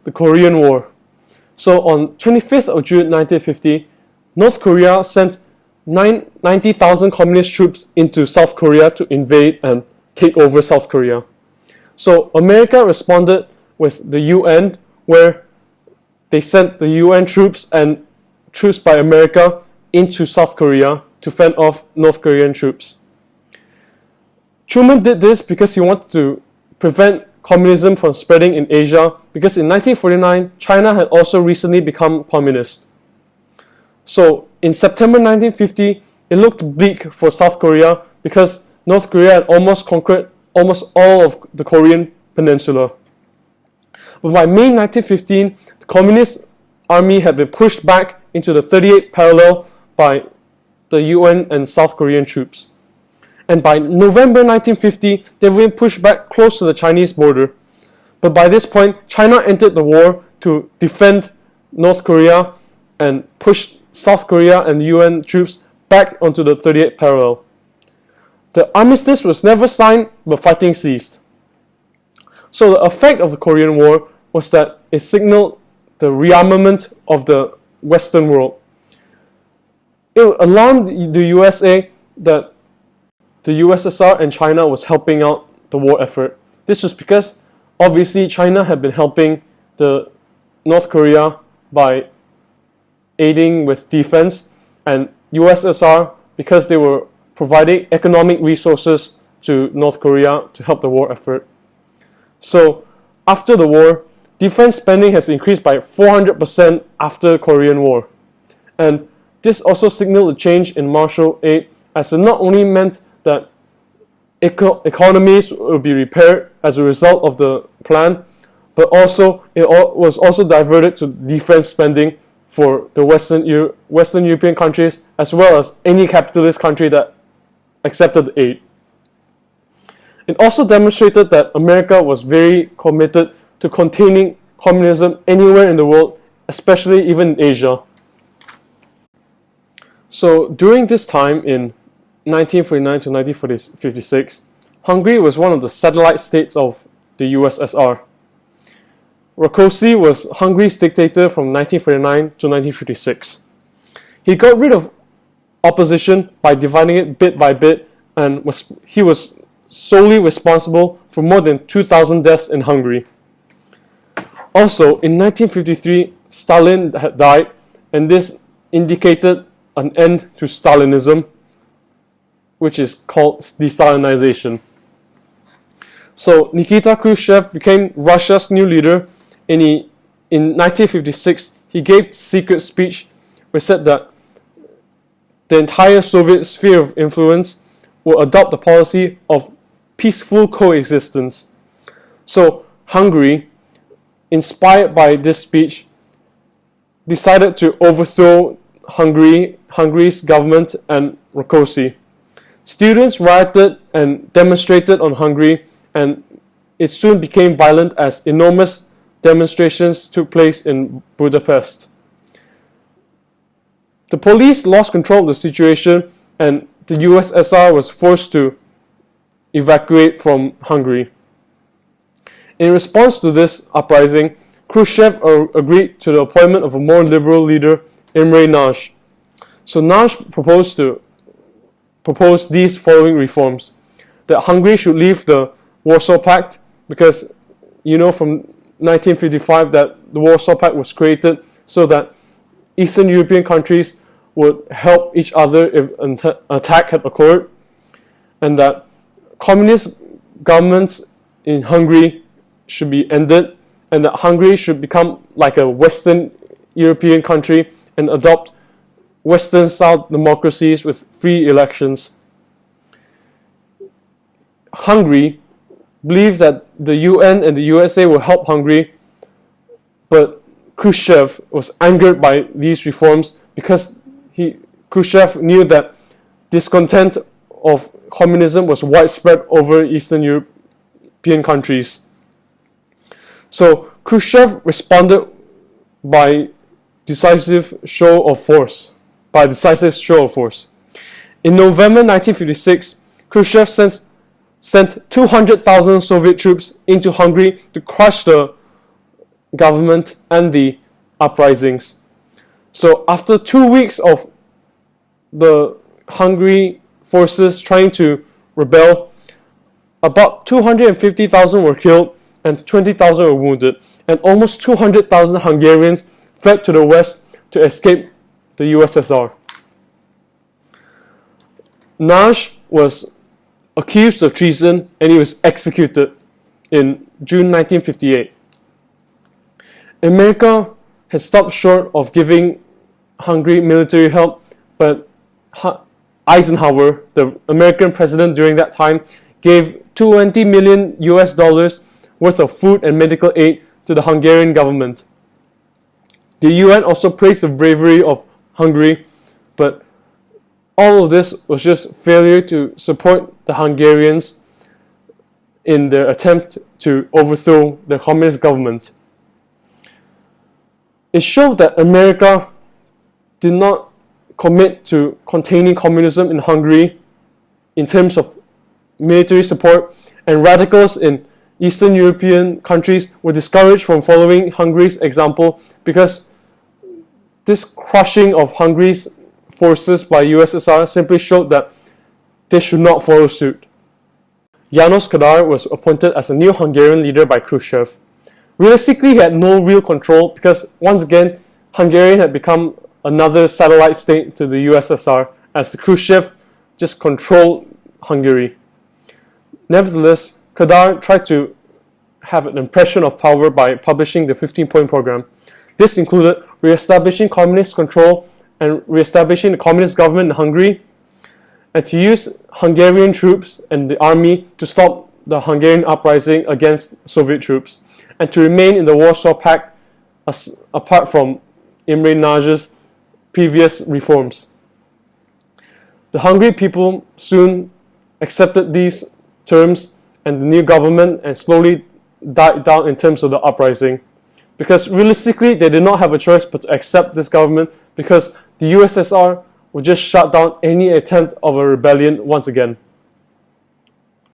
the Korean War. So on 25th of June 1950, North Korea sent 90,000 communist troops into South Korea to invade and take over South Korea. So America responded with the UN, where they sent the UN troops and troops by America into South Korea to fend off North Korean troops. Truman did this because he wanted to prevent communism from spreading in Asia, because in 1949, China had also recently become communist. So in September 1950, it looked bleak for South Korea because North Korea had almost conquered almost all of the Korean peninsula. But by May 1915, the Communist Army had been pushed back into the 38th parallel by the UN and South Korean troops. And by November 1950, they were pushed back close to the Chinese border. But by this point, China entered the war to defend North Korea and push South Korea and UN troops back onto the 38th parallel. The armistice was never signed, but fighting ceased. So the effect of the Korean War was that it signaled the rearmament of the Western world. It alarmed the USA that the USSR and China was helping out the war effort. This was because obviously China had been helping the North Korea by aiding with defense, and USSR because they were providing economic resources to North Korea to help the war effort. So after the war, defense spending has increased by 400% after the Korean War. And this also signaled a change in Marshall Aid, as it not only meant that economies will be repaired as a result of the plan, but also it was also diverted to defense spending for the Western European countries, as well as any capitalist country that accepted the aid. It also demonstrated that America was very committed to containing communism anywhere in the world, especially even in Asia. So during this time in 1949 to 1956, Hungary was one of the satellite states of the USSR. Rákosi was Hungary's dictator from 1949 to 1956. He got rid of opposition by dividing it bit by bit, and he was solely responsible for more than 2,000 deaths in Hungary. Also, in 1953, Stalin had died, and this indicated an end to Stalinism, which is called de-Stalinization. So Nikita Khrushchev became Russia's new leader, and in 1956 he gave a secret speech which said that the entire Soviet sphere of influence will adopt the policy of peaceful coexistence. So Hungary, inspired by this speech, decided to overthrow Hungary's government and Rákosi. Students rioted and demonstrated on Hungary, and it soon became violent as enormous demonstrations took place in Budapest. The police lost control of the situation, and the USSR was forced to evacuate from Hungary. In response to this uprising, Khrushchev agreed to the appointment of a more liberal leader, Imre Nagy. So Nagy proposed these following reforms: that Hungary should leave the Warsaw Pact, because you know from 1955 that the Warsaw Pact was created so that Eastern European countries would help each other if an attack had occurred, and that communist governments in Hungary should be ended, and that Hungary should become like a Western European country and adopt Western-style democracies with free elections. Hungary believed that the UN and the USA will help Hungary, but Khrushchev was angered by these reforms because Khrushchev knew that discontent of communism was widespread over Eastern European countries. So Khrushchev responded by decisive show of force. In November 1956, Khrushchev sent 200,000 Soviet troops into Hungary to crush the government and the uprisings. So after 2 weeks of the Hungary forces trying to rebel, about 250,000 were killed and 20,000 were wounded, and almost 200,000 Hungarians fled to the west to escape the USSR. Nagy was accused of treason and he was executed in June 1958. America had stopped short of giving Hungary military help, but Eisenhower, the American president during that time, gave 20 million US dollars worth of food and medical aid to the Hungarian government. The UN also praised the bravery of Hungary, but all of this was just failure to support the Hungarians in their attempt to overthrow the communist government. It showed that America did not commit to containing communism in Hungary in terms of military support, and radicals in Eastern European countries were discouraged from following Hungary's example because this crushing of Hungary's forces by USSR simply showed that they should not follow suit. János Kadar was appointed as a new Hungarian leader by Khrushchev. Realistically, he had no real control because, once again, Hungary had become another satellite state to the USSR as the Khrushchev just controlled Hungary. Nevertheless, Kadar tried to have an impression of power by publishing the 15-point program. This included re-establishing communist control and re-establishing the communist government in Hungary, and to use Hungarian troops and the army to stop the Hungarian uprising against Soviet troops, and to remain in the Warsaw Pact apart from Imre Nagy's previous reforms. The Hungary people soon accepted these terms and the new government and slowly died down in terms of the uprising, because realistically they did not have a choice but to accept this government because the USSR would just shut down any attempt of a rebellion once again.